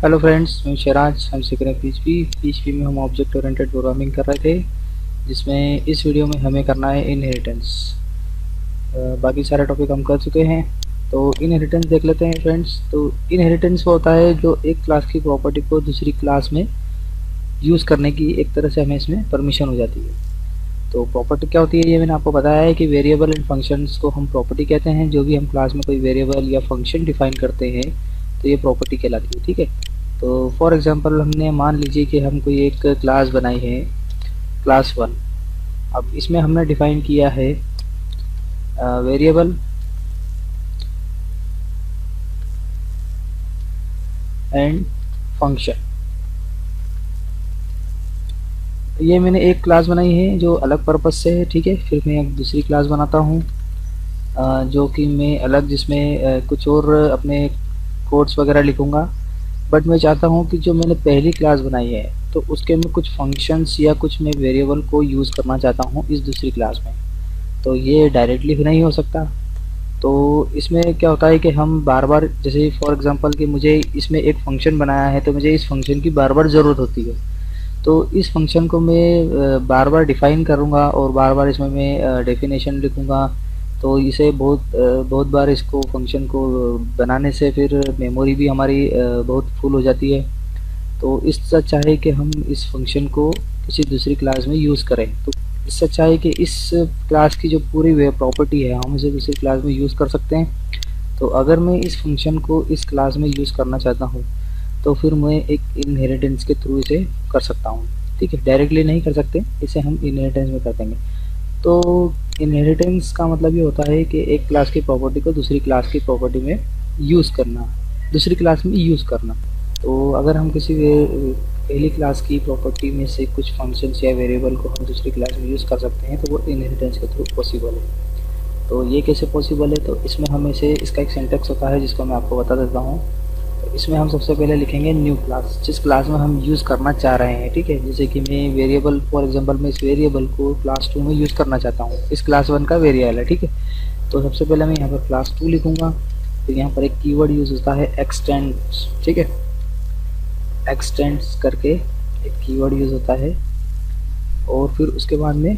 Hello friends, मैं शराज। हम सीख रहे हैं पीएचपी में हम ऑब्जेक्ट ओरिएंटेड प्रोग्रामिंग कर रहे थे, जिसमें इस वीडियो में हमें करना है इनहेरिटेंस। बाकी सारे टॉपिक हम कर चुके हैं, तो इनहेरिटेंस देख लेते हैं फ्रेंड्स। तो इनहेरिटेंस वो होता है जो एक क्लास की प्रॉपर्टी को दूसरी क्लास में यूज़ करने की एक तरह से हमें इसमें परमिशन हो जाती है। तो प्रॉपर्टी क्या होती है, ये मैंने आपको बताया है कि वेरिएबल एंड फंक्शंस को हम प्रॉपर्टी कहते हैं। जो भी हम क्लास में कोई वेरिएबल या फंक्शन डिफाइन करते हैं तो ये प्रॉपर्टी कहलाती है। ठीक है, तो फॉर एग्जांपल हमने मान लीजिए कि हम कोई एक क्लास बनाई है, क्लास 1। अब इसमें हमने डिफाइन किया है वेरिएबल एंड फंक्शन। ये मैंने एक क्लास बनाई है जो अलग पर्पस से है। ठीक है, फिर मैं एक दूसरी क्लास बनाता हूँ जो कि मैं अलग, जिसमें कुछ और अपने कोड्स वगैरह लिखूँगा। बट मैं चाहता हूँ कि जो मैंने पहली क्लास बनाई है तो उसके में कुछ फंक्शंस या कुछ मैं वेरिएबल को यूज़ करना चाहता हूँ इस दूसरी क्लास में। तो ये डायरेक्टली नहीं हो सकता। तो इसमें क्या होता है कि हम बार बार, जैसे फॉर एग्जांपल कि मुझे इसमें एक फंक्शन बनाया है तो मुझे इस फंक्शन की बार बार ज़रूरत होती है। तो इस फंक्शन को मैं बार बार डिफाइन करूँगा और बार बार इसमें मैं डेफिनेशन लिखूँगा। तो इसे बहुत बार इसको फंक्शन को बनाने से फिर मेमोरी भी हमारी बहुत फुल हो जाती है। तो इससे अच्छा है कि हम इस फंक्शन को किसी दूसरी क्लास में यूज़ करें। तो इससे अच्छा है कि इस क्लास की जो पूरी वे प्रॉपर्टी है हम इसे दूसरी क्लास में यूज़ कर सकते हैं। तो अगर मैं इस फंक्शन को इस क्लास में यूज़ करना चाहता हूँ तो फिर मैं एक इनहेरिटेंस के थ्रू इसे कर सकता हूँ। ठीक है, डायरेक्टली नहीं कर सकते, इसे हम इनहेरिटेंस में कर देंगे। तो इनहेरिटेंस का मतलब ये होता है कि एक क्लास की प्रॉपर्टी को दूसरी क्लास की प्रॉपर्टी में यूज़ करना, दूसरी क्लास में यूज़ करना। तो अगर हम किसी पहली क्लास की प्रॉपर्टी में से कुछ फंक्शंस या वेरिएबल को हम दूसरी क्लास में यूज़ कर सकते हैं तो वो इनहेरिटेंस के थ्रू पॉसिबल है। तो ये कैसे पॉसिबल है, तो इसमें हमें से इसका एक सिंटैक्स होता है जिसको मैं आपको बता देता हूँ। तो इसमें हम सबसे पहले लिखेंगे न्यू क्लास, जिस क्लास में हम यूज़ करना चाह रहे हैं। ठीक है, जैसे कि मैं वेरिएबल, फॉर एग्जांपल मैं इस वेरिएबल को क्लास 2 में यूज़ करना चाहता हूँ। इस क्लास 1 का वेरिएबल है। ठीक है, तो सबसे पहले मैं यहाँ पर क्लास 2 लिखूँगा। फिर यहाँ पर एक कीवर्ड यूज़ होता है एक्सटेंड्स। ठीक है, एक्सटेंड्स करके एक कीवर्ड यूज़ होता है। और फिर उसके बाद में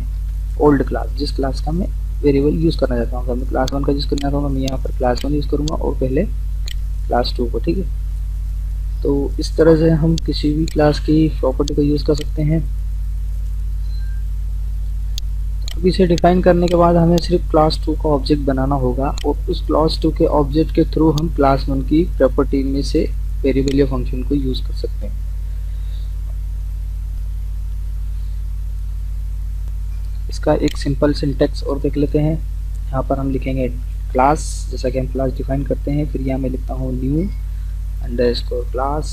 ओल्ड क्लास, जिस क्लास का मैं वेरिएबल यूज़ करना चाहता हूँ। अगर मैं क्लास 1 का यूज़ करना चाहता हूँ तो मैं यहाँ पर क्लास 1 यूज़ करूँगा और पहले क्लास 2 को। ठीक है, तो इस तरह से हम किसी भी क्लास की प्रॉपर्टी को यूज़ कर सकते हैं। अब इसे डिफाइन करने के बाद हमें सिर्फ क्लास 2 का ऑब्जेक्ट बनाना होगा और उस क्लास 2 के ऑब्जेक्ट के थ्रू हम क्लास 1 की प्रॉपर्टी में से वेरिएबल या फंक्शन को यूज़ कर सकते हैं। इसका एक सिंपल सिंटैक्स और देख लेते हैं। यहाँ पर हम लिखेंगे क्लास, जैसा कि हम क्लास डिफाइन करते हैं। फिर यहाँ मैं लिखता हूँ न्यू अंडरस्कोर क्लास,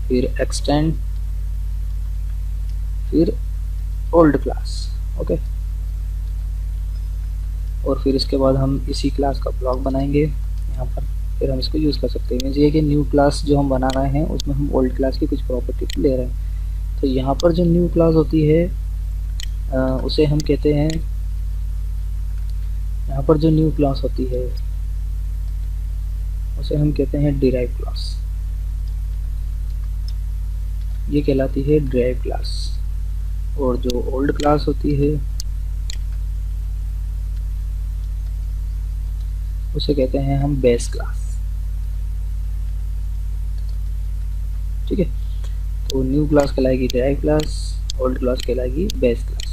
फिर एक्सटेंड, फिर ओल्ड क्लास। ओके, और फिर इसके बाद हम इसी क्लास का ब्लॉक बनाएंगे यहाँ पर, फिर हम इसको यूज़ कर सकते हैं। मीन्स ये कि न्यू क्लास जो हम बना रहे हैं उसमें हम ओल्ड क्लास की कुछ प्रॉपर्टी ले रहे हैं। तो यहाँ पर जो न्यू क्लास होती है उसे हम कहते हैं, यहाँ पर जो न्यू क्लास होती है उसे हम कहते हैं डिराइव क्लास। ये कहलाती है डिराइव क्लास। और जो ओल्ड क्लास होती है उसे कहते हैं हम बेस क्लास। ठीक है, तो न्यू क्लास कहलाएगी डिराइव क्लास, ओल्ड क्लास कहलाएगी बेस क्लास।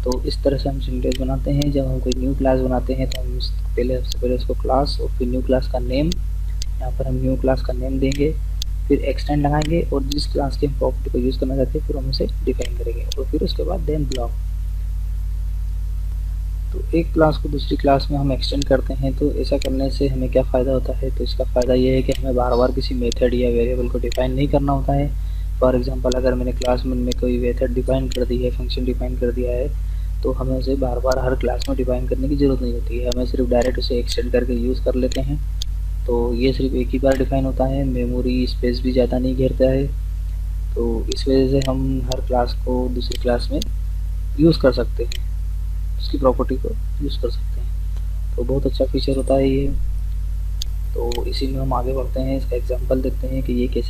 तो इस तरह से हम सिंटैक्स बनाते हैं। जब हम कोई न्यू क्लास बनाते हैं तो हम सबसे पहले उसको क्लास और फिर न्यू क्लास का नेम, यहाँ पर हम न्यू क्लास का नेम देंगे, फिर एक्सटेंड लगाएंगे और जिस क्लास की हम प्रॉपर्टी को यूज़ करना चाहते हैं फिर हम उसे डिफाइन करेंगे और फिर उसके बाद देन ब्लॉक। तो एक क्लास को दूसरी क्लास में हम एक्सटेंड करते हैं। तो ऐसा करने से हमें क्या फ़ायदा होता है, तो इसका फ़ायदा ये है कि हमें बार बार किसी मेथड या वेरिएबल को डिफाइन नहीं करना होता है। फॉर एग्जांपल अगर मैंने क्लास में कोई मेथड डिफाइन कर दी है, फंक्शन डिफाइन कर दिया है, तो हमें उसे बार बार हर क्लास में डिफाइन करने की ज़रूरत नहीं होती है। हमें सिर्फ डायरेक्ट उसे एक्सटेंड करके यूज़ कर लेते हैं। तो ये सिर्फ एक ही बार डिफाइन होता है, मेमोरी स्पेस भी ज़्यादा नहीं घेरता है। तो इस वजह से हम हर क्लास को दूसरी क्लास में यूज़ कर सकते हैं, उसकी प्रॉपर्टी को यूज़ कर सकते हैं। तो बहुत अच्छा फीचर होता है ये। तो इसी में हम आगे बढ़ते हैं, इसका एग्जांपल देखते हैं कि ये कैसे